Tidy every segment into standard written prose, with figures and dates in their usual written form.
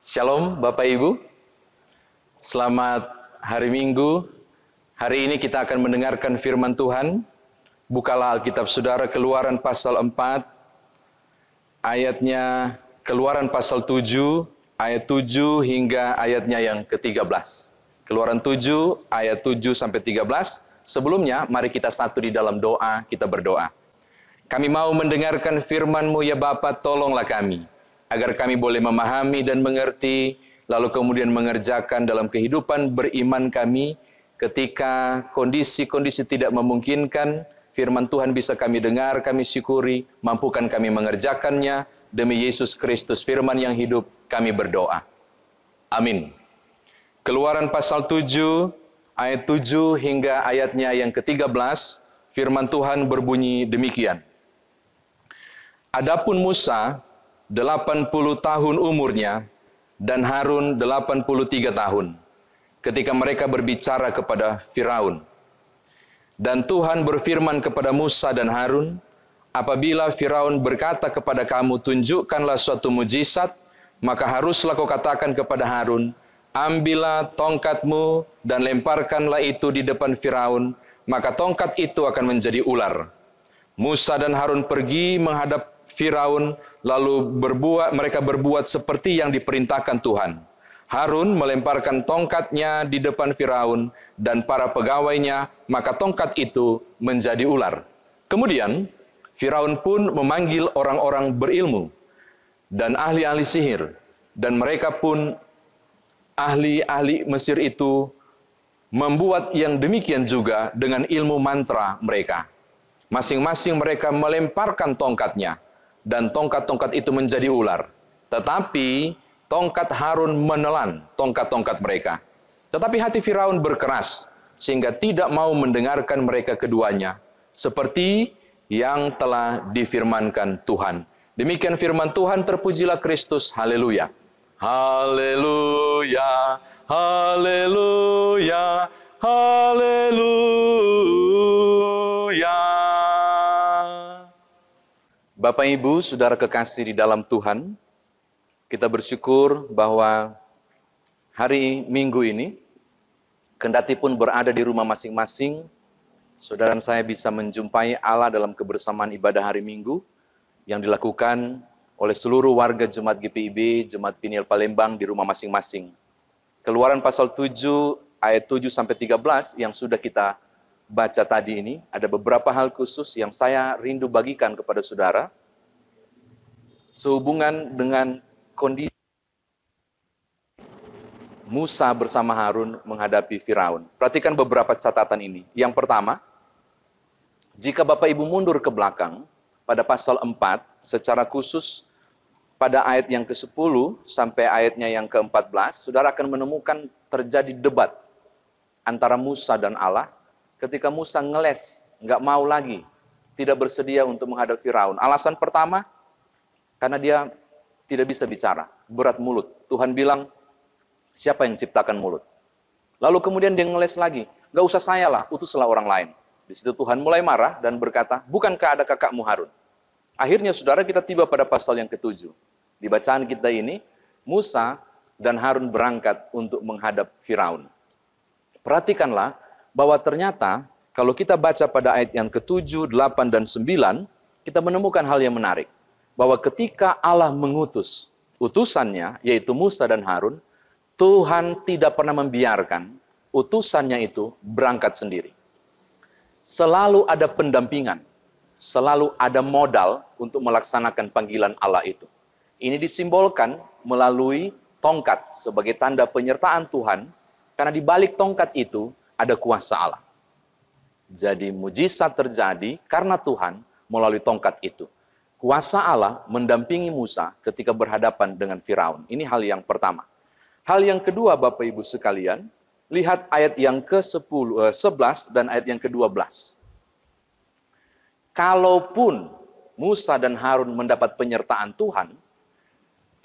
Shalom Bapak Ibu, selamat hari Minggu. Hari ini kita akan mendengarkan firman Tuhan. Bukalah Alkitab Saudara, Keluaran pasal 4, ayatnya Keluaran pasal 7, ayat 7 hingga ayatnya yang ke-13. Keluaran 7, ayat 7 sampai 13. Sebelumnya, mari kita satu di dalam doa, kita berdoa. Kami mau mendengarkan firman-Mu ya Bapa, tolonglah kami, agar kami boleh memahami dan mengerti, lalu kemudian mengerjakan dalam kehidupan beriman kami, ketika kondisi-kondisi tidak memungkinkan, firman Tuhan bisa kami dengar, kami syukuri, mampukan kami mengerjakannya, demi Yesus Kristus, firman yang hidup, kami berdoa. Amin. Keluaran pasal 7, ayat 7 hingga ayatnya yang ke-13, firman Tuhan berbunyi demikian. Adapun Musa 80 tahun umurnya, dan Harun 83 tahun, ketika mereka berbicara kepada Firaun. Dan Tuhan berfirman kepada Musa dan Harun, apabila Firaun berkata kepada kamu, tunjukkanlah suatu mujizat, maka haruslah kau katakan kepada Harun, ambillah tongkatmu dan lemparkanlah itu di depan Firaun, maka tongkat itu akan menjadi ular. Musa dan Harun pergi menghadap Firaun, lalu mereka berbuat seperti yang diperintahkan Tuhan. Harun melemparkan tongkatnya di depan Firaun dan para pegawainya, maka tongkat itu menjadi ular. Kemudian Firaun pun memanggil orang-orang berilmu dan ahli-ahli sihir, dan mereka pun ahli-ahli Mesir itu membuat yang demikian juga dengan ilmu mantra mereka. Masing-masing mereka melemparkan tongkatnya, dan tongkat-tongkat itu menjadi ular. Tetapi tongkat Harun menelan tongkat-tongkat mereka. Tetapi hati Firaun berkeras, sehingga tidak mau mendengarkan mereka keduanya, seperti yang telah difirmankan Tuhan. Demikian firman Tuhan, terpujilah Kristus, haleluya. Haleluya, haleluya, haleluya. Bapak Ibu, saudara kekasih di dalam Tuhan, kita bersyukur bahwa hari Minggu ini, kendati pun berada di rumah masing-masing, saudara dan saya bisa menjumpai Allah dalam kebersamaan ibadah hari Minggu yang dilakukan oleh seluruh warga Jemaat GPIB, Jemaat Peniel Palembang di rumah masing-masing. Keluaran pasal 7, ayat 7 sampai 13 yang sudah kita baca tadi ini, ada beberapa hal khusus yang saya rindu bagikan kepada saudara sehubungan dengan kondisi Musa bersama Harun menghadapi Firaun. Perhatikan beberapa catatan ini. Yang pertama, jika Bapak Ibu mundur ke belakang pada pasal 4, secara khusus pada ayat yang ke-10 sampai ayatnya yang ke-14, saudara akan menemukan terjadi debat antara Musa dan Allah. Ketika Musa ngeles, nggak mau lagi, tidak bersedia untuk menghadap Firaun. Alasan pertama, karena dia tidak bisa bicara, berat mulut. Tuhan bilang, siapa yang ciptakan mulut? Lalu kemudian dia ngeles lagi, nggak usah saya lah, utuslah orang lain. Di situ Tuhan mulai marah dan berkata, bukankah ada kakakmu Harun? Akhirnya saudara kita tiba pada pasal yang ke-7. Di bacaan kita ini, Musa dan Harun berangkat untuk menghadap Firaun. Perhatikanlah, bahwa ternyata kalau kita baca pada ayat yang ke-7, 8, dan 9, kita menemukan hal yang menarik. Bahwa ketika Allah mengutus utusannya, yaitu Musa dan Harun, Tuhan tidak pernah membiarkan utusannya itu berangkat sendiri. Selalu ada pendampingan, selalu ada modal untuk melaksanakan panggilan Allah itu. Ini disimbolkan melalui tongkat sebagai tanda penyertaan Tuhan, karena di balik tongkat itu ada kuasa Allah. Jadi mujizat terjadi karena Tuhan melalui tongkat itu. Kuasa Allah mendampingi Musa ketika berhadapan dengan Firaun. Ini hal yang pertama. Hal yang kedua, Bapak Ibu sekalian, lihat ayat yang ke-11 dan ayat yang ke-12. Kalaupun Musa dan Harun mendapat penyertaan Tuhan,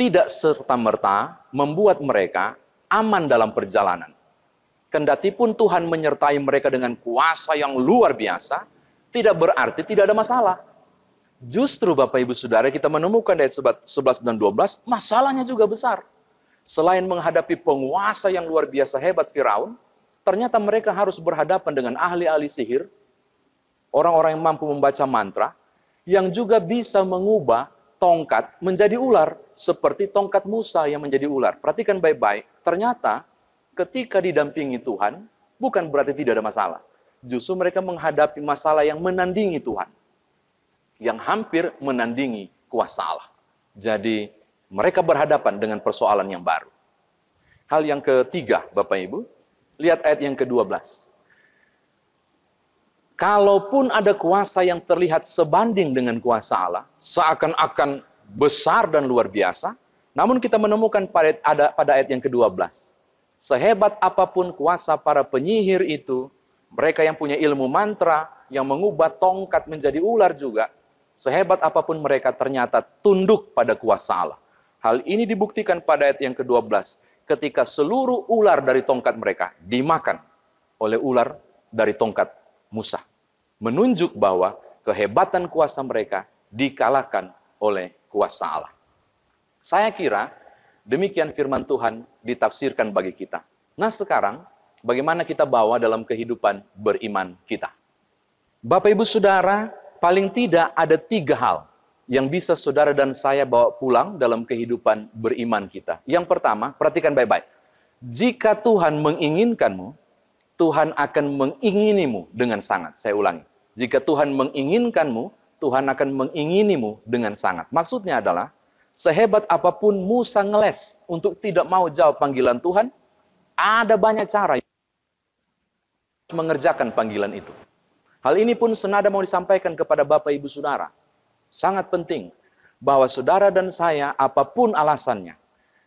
tidak serta-merta membuat mereka aman dalam perjalanan. Kendati pun Tuhan menyertai mereka dengan kuasa yang luar biasa, tidak berarti tidak ada masalah. Justru Bapak Ibu Saudara kita menemukan ayat 11 dan 12, masalahnya juga besar. Selain menghadapi penguasa yang luar biasa hebat Firaun, ternyata mereka harus berhadapan dengan ahli-ahli sihir, orang-orang yang mampu membaca mantra, yang juga bisa mengubah tongkat menjadi ular, seperti tongkat Musa yang menjadi ular. Perhatikan baik-baik, ternyata ketika didampingi Tuhan, bukan berarti tidak ada masalah. Justru mereka menghadapi masalah yang menandingi Tuhan, yang hampir menandingi kuasa Allah. Jadi, mereka berhadapan dengan persoalan yang baru. Hal yang ketiga, Bapak Ibu, lihat ayat yang ke-12. Kalaupun ada kuasa yang terlihat sebanding dengan kuasa Allah, seakan-akan besar dan luar biasa, namun kita menemukan pada ayat yang ke-12. Sehebat apapun kuasa para penyihir itu, mereka yang punya ilmu mantra, yang mengubah tongkat menjadi ular juga, sehebat apapun mereka ternyata tunduk pada kuasa Allah. Hal ini dibuktikan pada ayat yang ke-12, ketika seluruh ular dari tongkat mereka dimakan oleh ular dari tongkat Musa. Menunjuk bahwa kehebatan kuasa mereka dikalahkan oleh kuasa Allah. Saya kira demikian firman Tuhan ditafsirkan bagi kita. Nah sekarang, bagaimana kita bawa dalam kehidupan beriman kita? Bapak Ibu Saudara, paling tidak ada 3 hal yang bisa saudara dan saya bawa pulang dalam kehidupan beriman kita. Yang pertama, perhatikan baik-baik. Jika Tuhan menginginkanmu, Tuhan akan menginginimu dengan sangat. Saya ulangi. Jika Tuhan menginginkanmu, Tuhan akan menginginimu dengan sangat. Maksudnya adalah, sehebat apapun Musa ngeles untuk tidak mau jawab panggilan Tuhan, ada banyak cara mengerjakan panggilan itu. Hal ini pun senada mau disampaikan kepada Bapak Ibu Saudara. Sangat penting bahwa saudara dan saya, apapun alasannya,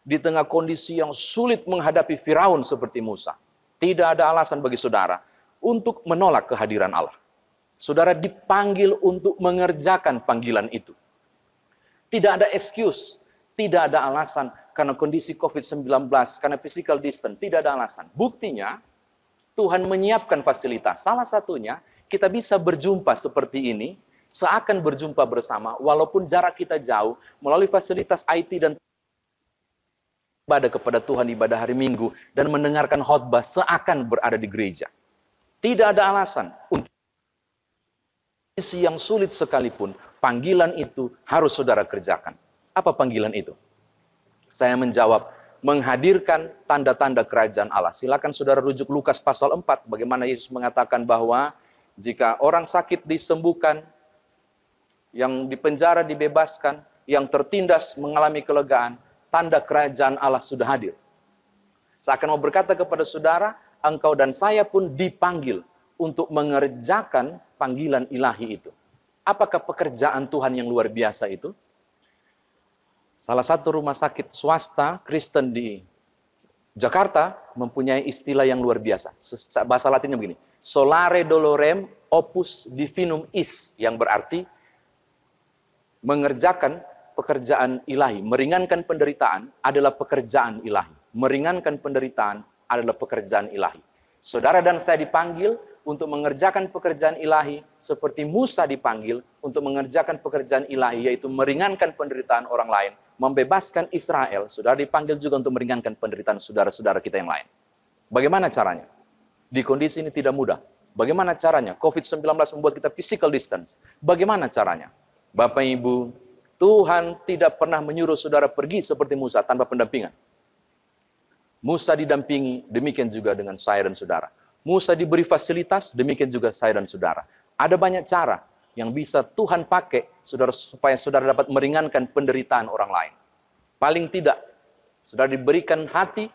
di tengah kondisi yang sulit menghadapi Firaun seperti Musa, tidak ada alasan bagi saudara untuk menolak kehadiran Allah. Saudara dipanggil untuk mengerjakan panggilan itu. Tidak ada excuse, tidak ada alasan karena kondisi COVID-19, karena physical distance, tidak ada alasan. Buktinya, Tuhan menyiapkan fasilitas. Salah satunya, kita bisa berjumpa seperti ini, seakan berjumpa bersama, walaupun jarak kita jauh, melalui fasilitas IT dan ibadah kepada Tuhan, ibadah hari Minggu, dan mendengarkan khotbah seakan berada di gereja. Tidak ada alasan untuk kondisi yang sulit sekalipun, panggilan itu harus saudara kerjakan. Apa panggilan itu? Saya menjawab, menghadirkan tanda-tanda kerajaan Allah. Silakan saudara rujuk Lukas pasal 4, bagaimana Yesus mengatakan bahwa jika orang sakit disembuhkan, yang dipenjara dibebaskan, yang tertindas mengalami kelegaan, tanda kerajaan Allah sudah hadir. Saya akan mau berkata kepada saudara, engkau dan saya pun dipanggil untuk mengerjakan panggilan ilahi itu. Apakah pekerjaan Tuhan yang luar biasa itu? Salah satu rumah sakit swasta Kristen di Jakarta mempunyai istilah yang luar biasa. Bahasa Latinnya begini, solare dolorem opus divinum is, yang berarti mengerjakan pekerjaan ilahi. Meringankan penderitaan adalah pekerjaan ilahi. Meringankan penderitaan adalah pekerjaan ilahi. Saudara dan saya dipanggil untuk mengerjakan pekerjaan ilahi seperti Musa dipanggil untuk mengerjakan pekerjaan ilahi, yaitu meringankan penderitaan orang lain, membebaskan Israel. Saudara dipanggil juga untuk meringankan penderitaan saudara-saudara kita yang lain. Bagaimana caranya? Di kondisi ini tidak mudah. Bagaimana caranya? COVID-19 membuat kita physical distance. Bagaimana caranya? Bapak Ibu, Tuhan tidak pernah menyuruh saudara pergi seperti Musa tanpa pendampingan. Musa didampingi, demikian juga dengan saya dan saudara. Musa diberi fasilitas, demikian juga saya dan saudara. Ada banyak cara yang bisa Tuhan pakai saudara, supaya saudara dapat meringankan penderitaan orang lain. Paling tidak, saudara diberikan hati,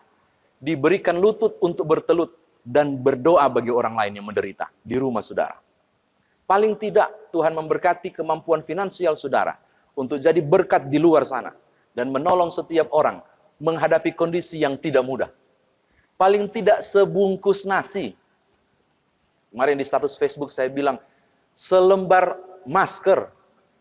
diberikan lutut untuk bertelut, dan berdoa bagi orang lain yang menderita di rumah saudara. Paling tidak, Tuhan memberkati kemampuan finansial saudara untuk jadi berkat di luar sana dan menolong setiap orang menghadapi kondisi yang tidak mudah. Paling tidak sebungkus nasi. Kemarin di status Facebook saya bilang, selembar masker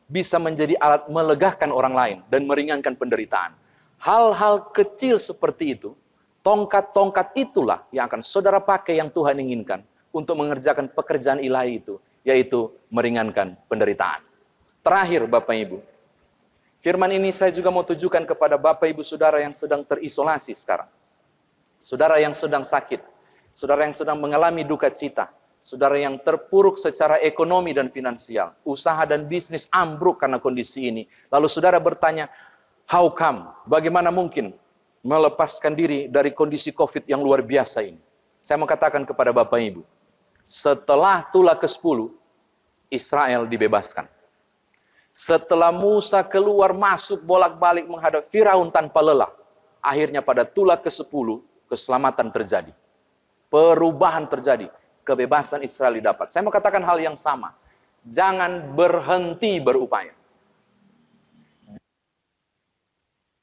bisa menjadi alat melegakan orang lain dan meringankan penderitaan. Hal-hal kecil seperti itu, tongkat-tongkat itulah yang akan saudara pakai yang Tuhan inginkan untuk mengerjakan pekerjaan ilahi itu, yaitu meringankan penderitaan. Terakhir Bapak Ibu, Firman ini saya juga mau tujukan kepada Bapak Ibu Saudara yang sedang terisolasi sekarang. Saudara yang sedang sakit, saudara yang sedang mengalami duka cita, saudara yang terpuruk secara ekonomi dan finansial, usaha dan bisnis ambruk karena kondisi ini. Lalu saudara bertanya, how come? Bagaimana mungkin melepaskan diri dari kondisi COVID yang luar biasa ini? Saya mau katakan kepada Bapak Ibu, setelah tulah ke-10, Israel dibebaskan. Setelah Musa keluar masuk bolak-balik menghadap Firaun tanpa lelah, akhirnya pada tulah ke-10, keselamatan terjadi. Perubahan terjadi. Kebebasan Israel didapat. Saya mau katakan hal yang sama. Jangan berhenti berupaya.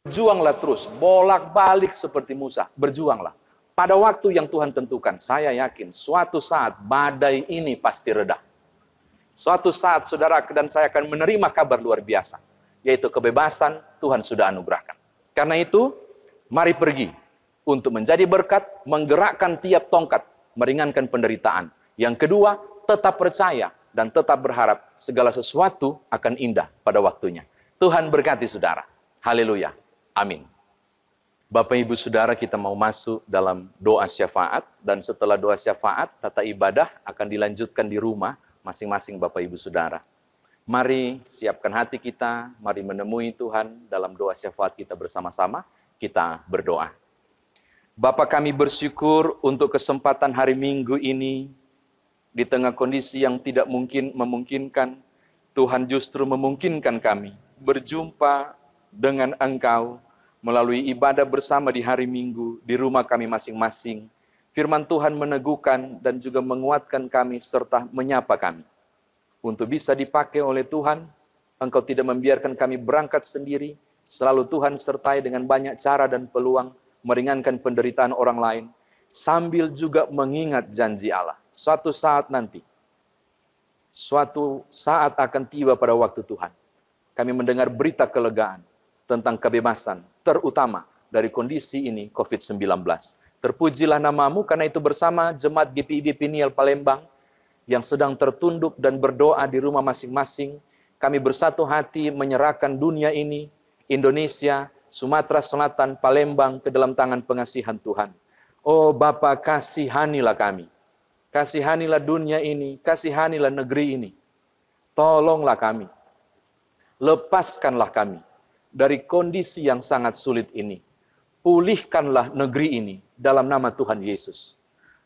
Berjuanglah terus. Bolak-balik seperti Musa. Berjuanglah. Pada waktu yang Tuhan tentukan, saya yakin suatu saat badai ini pasti reda. Suatu saat saudara dan saya akan menerima kabar luar biasa. Yaitu kebebasan Tuhan sudah anugerahkan. Karena itu, mari pergi. Untuk menjadi berkat, menggerakkan tiap tongkat, meringankan penderitaan. Yang kedua, tetap percaya dan tetap berharap segala sesuatu akan indah pada waktunya. Tuhan berkati saudara. Haleluya. Amin. Bapak Ibu Saudara, kita mau masuk dalam doa syafaat. Dan setelah doa syafaat, tata ibadah akan dilanjutkan di rumah masing-masing Bapak Ibu Saudara. Mari siapkan hati kita, mari menemui Tuhan dalam doa syafaat kita bersama-sama. Kita berdoa. Bapa, kami bersyukur untuk kesempatan hari Minggu ini, di tengah kondisi yang tidak memungkinkan, Tuhan justru memungkinkan kami berjumpa dengan Engkau melalui ibadah bersama di hari Minggu, di rumah kami masing-masing. Firman Tuhan meneguhkan dan juga menguatkan kami serta menyapa kami. Untuk bisa dipakai oleh Tuhan, Engkau tidak membiarkan kami berangkat sendiri, selalu Tuhan sertai dengan banyak cara dan peluang, meringankan penderitaan orang lain, sambil juga mengingat janji Allah. Suatu saat nanti, suatu saat akan tiba pada waktu Tuhan. Kami mendengar berita kelegaan tentang kebebasan, terutama dari kondisi ini COVID-19. Terpujilah namamu, karena itu bersama Jemaat GPIB Peniel Palembang, yang sedang tertunduk dan berdoa di rumah masing-masing, kami bersatu hati menyerahkan dunia ini, Indonesia, Sumatera Selatan, Palembang ke dalam tangan pengasihan Tuhan. Oh Bapa, kasihanilah kami. Kasihanilah dunia ini, kasihanilah negeri ini. Tolonglah kami. Lepaskanlah kami dari kondisi yang sangat sulit ini. Pulihkanlah negeri ini dalam nama Tuhan Yesus.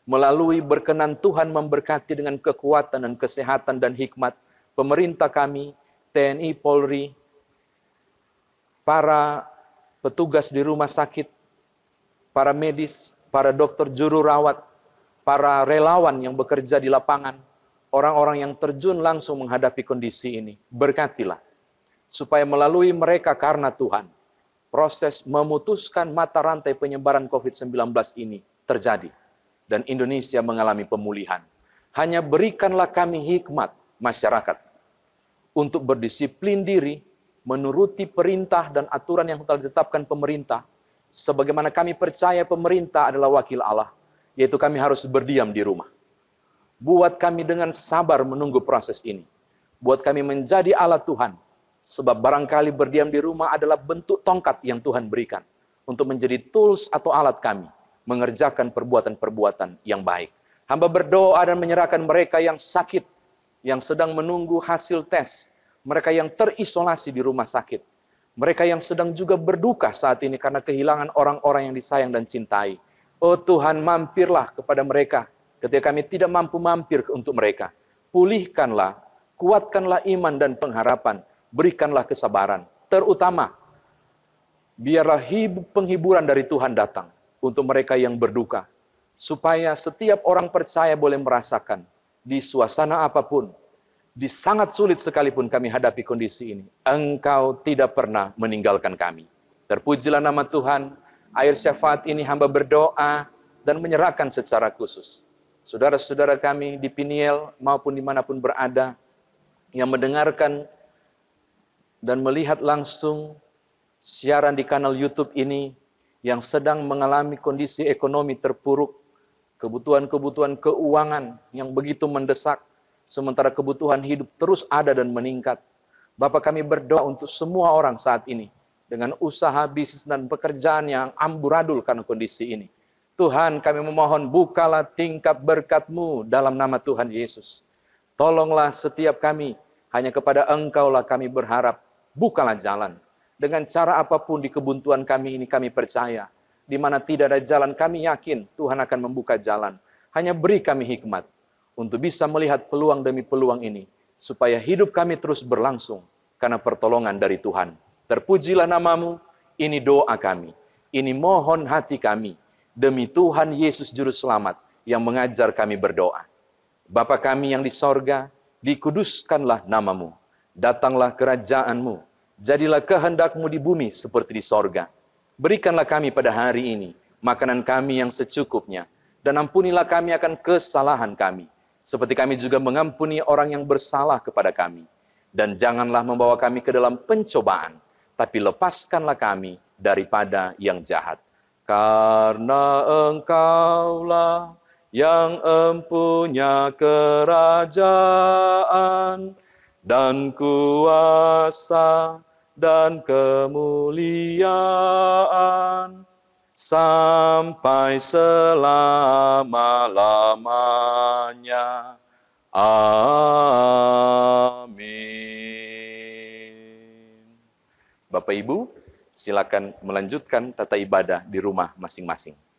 Melalui berkenan Tuhan memberkati dengan kekuatan dan kesehatan dan hikmat pemerintah kami, TNI, Polri, para petugas di rumah sakit, para medis, para dokter juru rawat, para relawan yang bekerja di lapangan, orang-orang yang terjun langsung menghadapi kondisi ini. Berkatilah, supaya melalui mereka karena Tuhan, proses memutuskan mata rantai penyebaran COVID-19 ini terjadi. Dan Indonesia mengalami pemulihan. Hanya berikanlah kami hikmat masyarakat untuk berdisiplin diri, menuruti perintah dan aturan yang telah ditetapkan pemerintah, sebagaimana kami percaya pemerintah adalah wakil Allah, yaitu kami harus berdiam di rumah. Buat kami dengan sabar menunggu proses ini. Buat kami menjadi alat Tuhan, sebab barangkali berdiam di rumah adalah bentuk tongkat yang Tuhan berikan, untuk menjadi tools atau alat kami, mengerjakan perbuatan-perbuatan yang baik. Hamba berdoa dan menyerahkan mereka yang sakit, yang sedang menunggu hasil tes, mereka yang terisolasi di rumah sakit, mereka yang sedang juga berduka saat ini karena kehilangan orang-orang yang disayang dan cintai. Oh Tuhan, mampirlah kepada mereka ketika kami tidak mampu mampir untuk mereka. Pulihkanlah, kuatkanlah iman dan pengharapan, berikanlah kesabaran. Terutama, biarlah penghiburan dari Tuhan datang untuk mereka yang berduka, supaya setiap orang percaya boleh merasakan di suasana apapun, di sangat sulit sekalipun kami hadapi kondisi ini, Engkau tidak pernah meninggalkan kami. Terpujilah nama Tuhan. Air syafaat ini hamba berdoa dan menyerahkan secara khusus saudara-saudara kami di Peniel maupun dimanapun berada, yang mendengarkan dan melihat langsung siaran di kanal YouTube ini, yang sedang mengalami kondisi ekonomi terpuruk, kebutuhan-kebutuhan keuangan yang begitu mendesak, sementara kebutuhan hidup terus ada dan meningkat. Bapa, kami berdoa untuk semua orang saat ini, dengan usaha, bisnis, dan pekerjaan yang amburadul karena kondisi ini. Tuhan, kami memohon bukalah tingkap berkat-Mu dalam nama Tuhan Yesus. Tolonglah setiap kami, hanya kepada Engkau-lah kami berharap. Bukalah jalan. Dengan cara apapun di kebuntuan kami ini kami percaya. Di mana tidak ada jalan kami yakin Tuhan akan membuka jalan. Hanya beri kami hikmat untuk bisa melihat peluang demi peluang ini. Supaya hidup kami terus berlangsung karena pertolongan dari Tuhan. Terpujilah nama-Mu, ini doa kami. Ini mohon hati kami. Demi Tuhan Yesus Juru Selamat yang mengajar kami berdoa. Bapa kami yang di sorga, dikuduskanlah nama-Mu. Datanglah kerajaan-Mu. Jadilah kehendak-Mu di bumi seperti di sorga. Berikanlah kami pada hari ini makanan kami yang secukupnya. Dan ampunilah kami akan kesalahan kami. Seperti kami juga mengampuni orang yang bersalah kepada kami. Dan janganlah membawa kami ke dalam pencobaan. Tapi lepaskanlah kami daripada yang jahat. Karena Engkaulah yang empunya kerajaan dan kuasa dan kemuliaan sampai selama-lamanya. Amin. Bapak Ibu, silakan melanjutkan tata ibadah di rumah masing-masing.